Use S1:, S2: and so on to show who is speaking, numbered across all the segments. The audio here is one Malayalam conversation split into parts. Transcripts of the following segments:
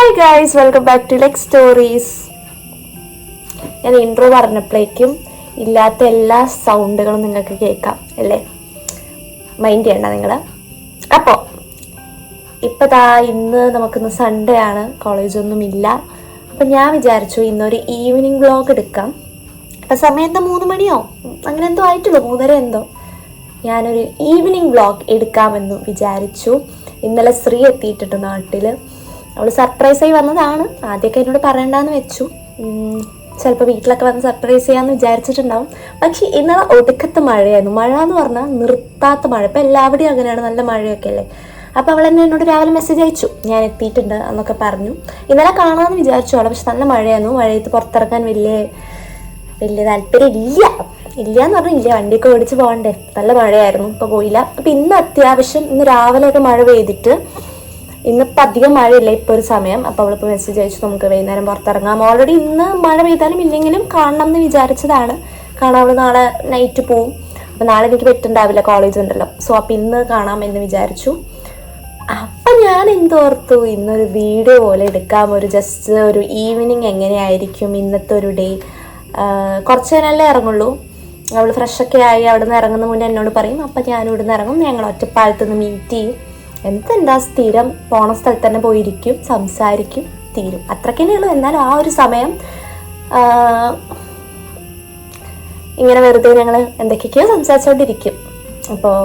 S1: Hi guys, welcome back to Lek Stories. ഞാൻ ഇൻട്രോ പറഞ്ഞപ്പോഴേക്കും ഇല്ലാത്ത എല്ലാ സൗണ്ടുകളും നിങ്ങൾക്ക് കേൾക്കാം അല്ലേ? മൈൻഡ് ചെയ്യണ്ട നിങ്ങൾ. അപ്പോൾ ഇന്ന് നമുക്കിന്ന് സൺഡേ ആണ്, കോളേജൊന്നും ഇല്ല. അപ്പം ഞാൻ വിചാരിച്ചു ഇന്നൊരു ഈവനിങ് വ്ളോഗ് എടുക്കാം. അപ്പം സമയം എന്താ 3 മണിയോ അങ്ങനെ എന്തോ ആയിട്ടുള്ളൂ, 3:30 എന്തോ. ഞാനൊരു ഈവനിങ് വ്ളോഗ് എടുക്കാമെന്ന് വിചാരിച്ചു. ഇന്നലെ ശ്രീ എത്തിയിട്ടുണ്ട് നാട്ടിൽ. അവൾ സർപ്രൈസായി വന്നതാണ്. ആദ്യമൊക്കെ എന്നോട് പറയണ്ടെന്ന് വെച്ചു, ചിലപ്പോൾ വീട്ടിലൊക്കെ വന്ന് സർപ്രൈസ് ചെയ്യാമെന്ന് വിചാരിച്ചിട്ടുണ്ടാവും. പക്ഷേ ഇന്നലെ ഒടുക്കത്തെ മഴയായിരുന്നു. മഴ എന്ന് പറഞ്ഞാൽ നിർത്താത്ത മഴ. ഇപ്പം എല്ലാവരുടെയും അങ്ങനെയാണ്, നല്ല മഴയൊക്കെ അല്ലേ. അപ്പോൾ അവൾ തന്നെ എന്നോട് രാവിലെ മെസ്സേജ് അയച്ചു, ഞാൻ എത്തിയിട്ടുണ്ട് എന്നൊക്കെ പറഞ്ഞു. ഇന്നലെ കാണാമെന്ന് വിചാരിച്ചു അവളെ, പക്ഷെ നല്ല മഴയായിരുന്നു. മഴയത്ത് പുറത്തിറക്കാൻ വലിയ താല്പര്യം ഇല്ല എന്ന് പറഞ്ഞാൽ ഇല്ല. വണ്ടിയൊക്കെ ഓടിച്ച് പോകണ്ടേ, നല്ല മഴയായിരുന്നു. ഇപ്പോൾ പോയില്ല. അപ്പം ഇന്ന് അത്യാവശ്യം ഇന്ന് രാവിലെയൊക്കെ മഴ പെയ്തിട്ട് ഇന്നിപ്പോൾ അധികം മഴയില്ല ഇപ്പോൾ ഒരു സമയം. അപ്പോൾ അവളിപ്പോൾ മെസ്സേജ് അയച്ചു, നമുക്ക് വൈകുന്നേരം പുറത്തിറങ്ങാം. ഓൾറെഡി ഇന്ന് മഴ പെയ്താലും ഇല്ലെങ്കിലും കാണണം എന്ന് വിചാരിച്ചതാണ്. കാണാൻ അവൾ നാളെ നൈറ്റ് പോവും. അപ്പോൾ നാളെ എനിക്ക് പറ്റുണ്ടാവില്ല, കോളേജ് ഉണ്ടല്ലോ. സോ അപ്പോൾ ഇന്ന് കാണാം എന്ന് വിചാരിച്ചു. അപ്പം ഞാൻ എന്തോർത്തു, ഇന്നൊരു വീഡിയോ പോലെ എടുക്കാം. ജസ്റ്റ് ഒരു ഈവനിങ് എങ്ങനെയായിരിക്കും ഇന്നത്തെ ഒരു ഡേ. കുറച്ച് നേരമല്ലേ ഇറങ്ങുള്ളൂ. അവൾ ഫ്രഷൊക്കെ ആയി അവിടെ നിന്ന് ഇറങ്ങുന്ന മുന്നേ എന്നോട് പറയും. അപ്പം ഞാൻ ഇവിടെ നിന്ന് ഇറങ്ങും, ഞങ്ങൾ ഒറ്റപ്പാലത്ത് നിന്ന് മീറ്റ് ചെയ്യും. എന്താ സ്ഥിരം പോണ സ്ഥലത്ത് തന്നെ പോയിരിക്കും, സംസാരിക്കും, തീരും. അത്രയ്ക്കന്നെ ഉള്ളൂ. എന്നാലും ആ ഒരു സമയം ഇങ്ങനെ വെറുതെ ഞങ്ങൾ എന്തൊക്കെയൊക്കെയോ സംസാരിച്ചുകൊണ്ടിരിക്കും. അപ്പോൾ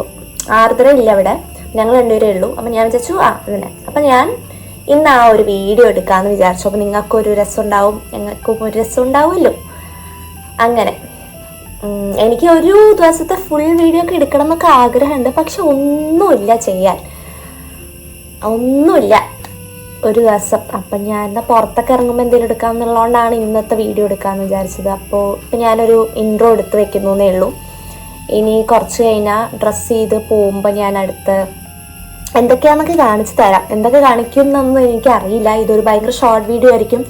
S1: ആർദ്ര ഇല്ല അവിടെ, ഞങ്ങൾ രണ്ടുപേരേ ഉള്ളൂ. അപ്പം ഞാൻ വിചാരിച്ചു ഇതിനെ. അപ്പം ഞാൻ ഇന്ന് ആ ഒരു വീഡിയോ എടുക്കാമെന്ന് വിചാരിച്ചു. അപ്പം നിങ്ങൾക്കൊരു രസം ഉണ്ടാവും, ഞങ്ങൾക്കും ഒരു രസം ഉണ്ടാവുമല്ലോ. അങ്ങനെ എനിക്ക് ഒരു ദിവസത്തെ ഫുൾ വീഡിയോ ഒക്കെ എടുക്കണം എന്നൊക്കെ ആഗ്രഹമുണ്ട്. പക്ഷെ ഒന്നുമില്ല ചെയ്യാൻ, ഒന്നുമില്ല ഒരു ദിവസം. അപ്പം ഞാൻ എന്നാൽ പുറത്തൊക്കെ ഇറങ്ങുമ്പോൾ എന്തെങ്കിലും എടുക്കാമെന്നുള്ളതുകൊണ്ടാണ് ഇന്നത്തെ വീഡിയോ എടുക്കാമെന്ന് വിചാരിച്ചത്. അപ്പോൾ ഇപ്പം ഞാനൊരു ഇൻട്രോ എടുത്ത് വെക്കുന്നേ ഉള്ളൂ. ഇനി കുറച്ച് കഴിഞ്ഞാൽ ഡ്രസ്സ് ചെയ്ത് പോകുമ്പോൾ ഞാൻ അടുത്ത് എന്തൊക്കെയാണെന്നൊക്കെ കാണിച്ചു തരാം. എന്തൊക്കെ കാണിക്കുന്നൊന്നും എനിക്കറിയില്ല. ഇതൊരു ഭയങ്കര ഷോർട്ട് വീഡിയോ ആയിരിക്കും.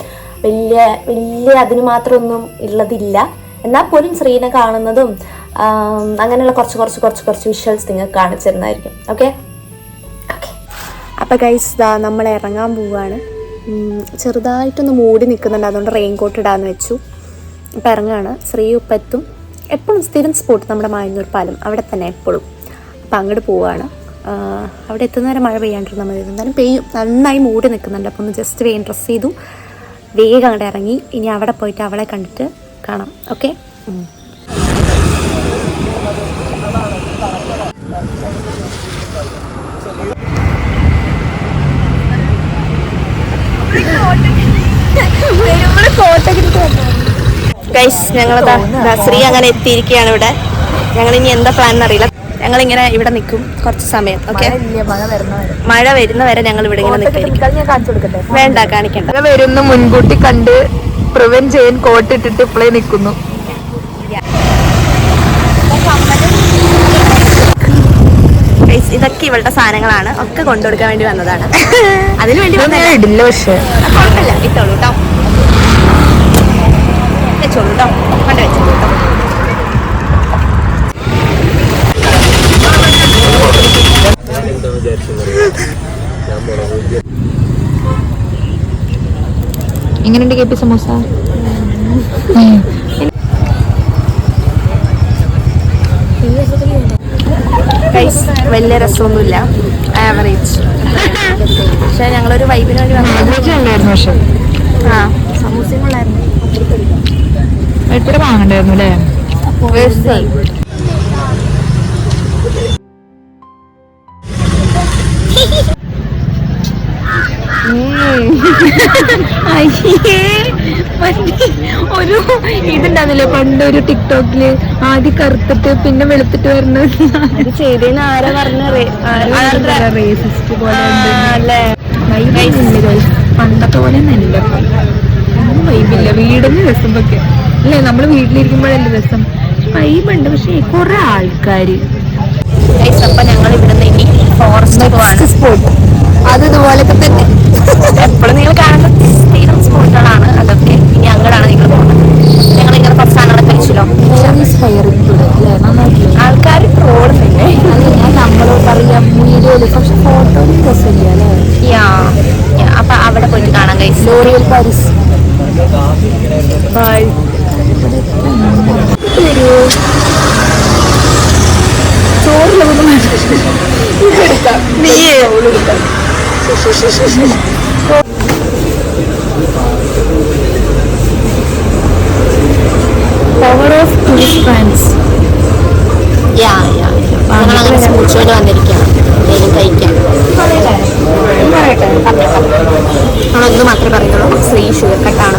S1: വലിയ അതിന് മാത്രമൊന്നും ഉള്ളതില്ല. എന്നാൽ പോലും ശ്രീനെ കാണുന്നതും അങ്ങനെയുള്ള കുറച്ച് വിഷ്വൽസ് നിങ്ങൾക്ക് കാണിച്ചു തരുന്നതായിരിക്കും. ഓക്കെ. അപ്പോൾ ഗൈസ്, നമ്മൾ ഇറങ്ങാൻ പോവുകയാണ്. ചെറുതായിട്ടൊന്ന് മൂടി നിൽക്കുന്നുണ്ട്, അതുകൊണ്ട് റെയിൻ കോട്ട് ഇടാമെന്ന് വെച്ചു. അപ്പോൾ ഇറങ്ങുകയാണ്. ശ്രീ ഉപ്പെത്തും. എപ്പോഴും സ്ഥിരം സ്പോട്ട് നമ്മുടെ മായന്നൂർ പാലം, അവിടെ തന്നെ എപ്പോഴും. അപ്പോൾ അങ്ങോട്ട് പോവുകയാണ്. അവിടെ എത്തുന്നവരെ മഴ പെയ്യാണ്ടിരുന്നാൽ മതി. എന്തായാലും പെയ്യും. നന്നായി മൂടി നിൽക്കുന്നുണ്ട്. അപ്പോൾ ഒന്ന് ജസ്റ്റ് വേഗം ഡ്രസ്സ് ചെയ്തു വേഗം അങ്ങോട്ട് ഇറങ്ങി. ഇനി അവിടെ പോയിട്ട് അവളെ കണ്ടിട്ട് കാണാം. ഓക്കെ. ഗൈസ്, ഞങ്ങളതാ ശ്രീ അങ്ങനെ എത്തിയിരിക്കുകയാണ് ഇവിടെ. ഞങ്ങളിനി എന്താ പ്ലാൻ എന്നറിയില്ല. ഞങ്ങളിങ്ങനെ ഇവിടെ നിൽക്കും കുറച്ച് സമയം. ഓക്കെ. മഴ വരുന്നവരെ ഞങ്ങൾ ഇവിടെ ഇങ്ങനെ നിൽക്കും. വേണ്ട, കാണിക്കണ്ട.
S2: വരുന്ന മുൻകൂട്ടി കണ്ട് പ്രിവെന്റ് ചെയ്യാൻ കോട്ടിട്ടിട്ട് ഇപ്പോഴേ നിൽക്കുന്നു.
S1: ഇതൊക്കെ ഇവളുടെ സാധനങ്ങളാണ്, ഒക്കെ കൊണ്ടുകൊടുക്കാൻ വേണ്ടി വന്നതാണ്. അതിന് വേണ്ടി
S2: ഇടില്ല, പക്ഷേ
S1: കുഴപ്പമില്ല, ഇട്ടോളൂ കേട്ടോ, വെച്ചോളൂ കേട്ടോ, കൊണ്ട് വെച്ചോളൂ കേട്ടോ.
S2: എങ്ങനെയുണ്ട് KP സമോസ?
S1: വലിയ രസമൊന്നുമില്ല, ആവറേജ്. പക്ഷെ ഞങ്ങളൊരു വൈബിന് വേണ്ടി
S2: വന്നു. പക്ഷെ
S1: സമൂസയും ഉള്ളായിരുന്നു.
S2: എപ്പോഴും വാങ്ങണ്ടായിരുന്നു അല്ലേ? ഒരു ഇതുണ്ടായിരുന്നില്ലേ പണ്ടൊരു ടിക്ടോക്കില്, ആദ്യം കറുത്തിട്ട് പിന്നെ വെളുത്തിട്ട് വരുന്നത്.
S1: ഇത് ചെയ്തേന്ന് ആരാ പറഞ്ഞ?
S2: റേസിസ്റ്റ് പോലെ പണ്ടത്തെ പോലെ നല്ല ഒന്നും വൈബില്ല. വീടിന് രസമൊക്കെ അല്ലേ, നമ്മള് വീട്ടിലിരിക്കുമ്പോഴല്ലേ രസം. വൈബുണ്ട്, പക്ഷെ കുറെ ആൾക്കാര്.
S1: അപ്പൊ ഞങ്ങൾ ഇവിടുന്ന് ഇനി ഫോറസ്റ്റ്
S2: സ്പോട്ട്
S1: അത് ഇതുപോലൊക്കെ തന്നെ എപ്പോഴും നിങ്ങൾ കാണുന്ന സ്ഥിരം സ്പോട്ടുകളാണ് അതൊക്കെ. ഇനി അങ്ങോട്ടാണ് നിങ്ങൾ പോകുന്നത്. ഞങ്ങളിങ്ങനെ കുറച്ച് സാധനങ്ങളൊക്കെ കഴിച്ചല്ലോ. ആൾക്കാർ ട്രോളുന്നില്ലേ?
S2: നമ്മൾ പറയാം വീഡിയോയില്, പക്ഷെ ഫോട്ടോയിലും രസമില്ല അല്ലേ?
S1: അപ്പൊ അവിടെ പോയിട്ട് കാണാൻ
S2: ഗൈസ്.
S1: L'Oreal Paris.
S2: ബൈ.
S1: ചോറിലൊന്നും പവർ ഓഫ് ടൂറിസ്റ്റ് ഫ്രാൻസ്.
S3: ഞങ്ങളങ്ങനെ സ്മൂച്ചോട് വന്നിരിക്കുകയാണ്. എന്തെങ്കിലും കഴിക്കാം. നമ്മളൊന്ന് മാത്രമേ പറയുന്നുള്ളൂ. ശ്രീ ഷുഗർ കട്ടാണ്.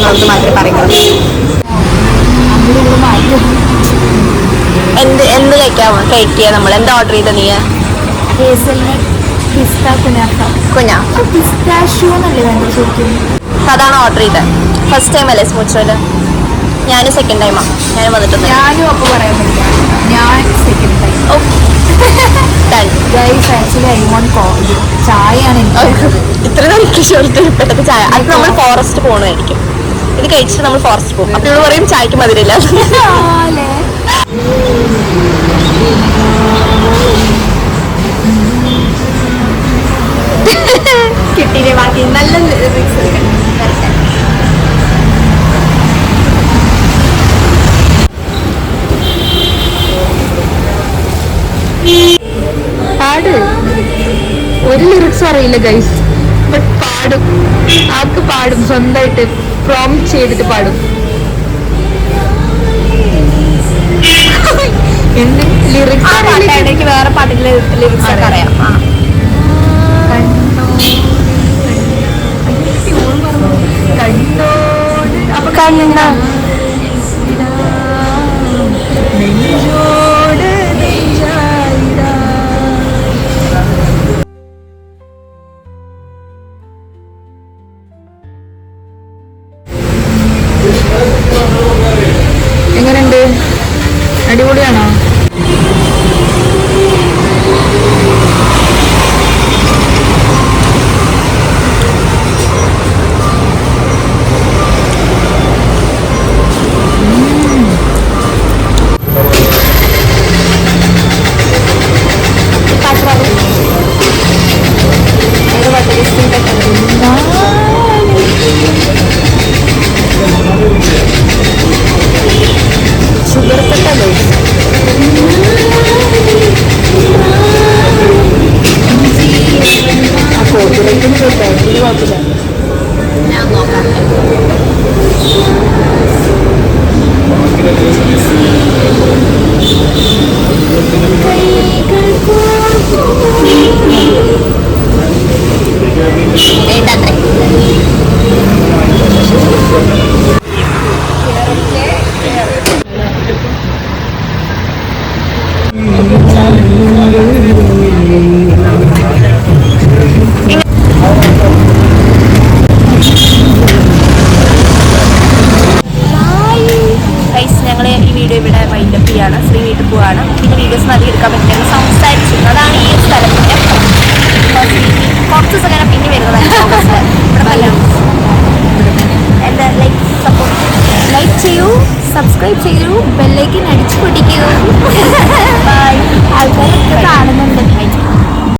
S3: നമ്മളൊന്ന് മാത്രമേ പറയുന്നുള്ളൂ. എന്ത് കഴിക്കുക? നമ്മൾ എന്താ ഓർഡർ ചെയ്ത? നീ അതാണ് ഓർഡർ ചെയ്തത്. ഫസ്റ്റ് ടൈം അല്ലേ സ്മൂച്ചോല്? ഞാനും സെക്കൻഡ് ടൈമാ. ഞാനും വന്നിട്ടുണ്ട്.
S2: ഞാനും അപ്പൊ പറയാൻ പറ്റില്ല, ഞാൻ സെക്കൻഡ് ടൈം. ചായയാണ്
S3: ഇത്ര പെട്ടെന്ന് ചായ. അത് നമ്മൾ ഫോറസ്റ്റ് പോകണമായിരിക്കും. ഇത് കഴിച്ചിട്ട് നമ്മൾ ഫോറസ്റ്റ് പോകും. അപ്പൊ ഇവിടെ പറയും ചായക്ക് മധുരമില്ല. കിട്ടിയില്ലേ? ബാക്കി നല്ല
S2: പാട്. ഒരു ലിറിക്സും അറിയില്ല ഗൈസ്, ബട്ട് പാടും. ആൾക്ക് പാടും, സ്വന്തമായിട്ട് പ്രോംപ്റ്റ് ചെയ്തിട്ട് പാടും. എന്ത് ലിറിക്സ്?
S3: എനിക്ക് വേറെ പാട്ടിലെ ലിറിക്സ് ഒക്കെ അറിയാം.
S2: അപ്പൊ കണ്ണ എങ്ങനെയുണ്ട്? അടിപൊളിയാണോ?
S3: ഷുഗർ കട്ടല്ലേ? ഞാൻ നോക്കാം. ഞങ്ങൾ ഈ വീഡിയോ ഇവിടെ വൈൻഡപ്പ് ചെയ്യാണ്. ശ്രീ വീട്ടിൽ പോവാണ്. പിന്നെ വീഡിയോസ് അധികം എടുക്കാൻ പറ്റില്ല, സംസാരിച്ചു. അതാണ് ഈ സ്ഥലത്തിൻ്റെ കുറച്ച് ദിവസം ഞാൻ പിന്നെ വരുന്നതാണ്. എന്താ ലൈക്ക് ചെയ്യൂ, സബ്സ്ക്രൈബ് ചെയ്യൂ, ബെല്ലൈക്കൻ അടിച്ചു പൊട്ടിക്കൂ. ബൈ. ആൾക്കാരൊക്കെ കാണുന്നുണ്ട്.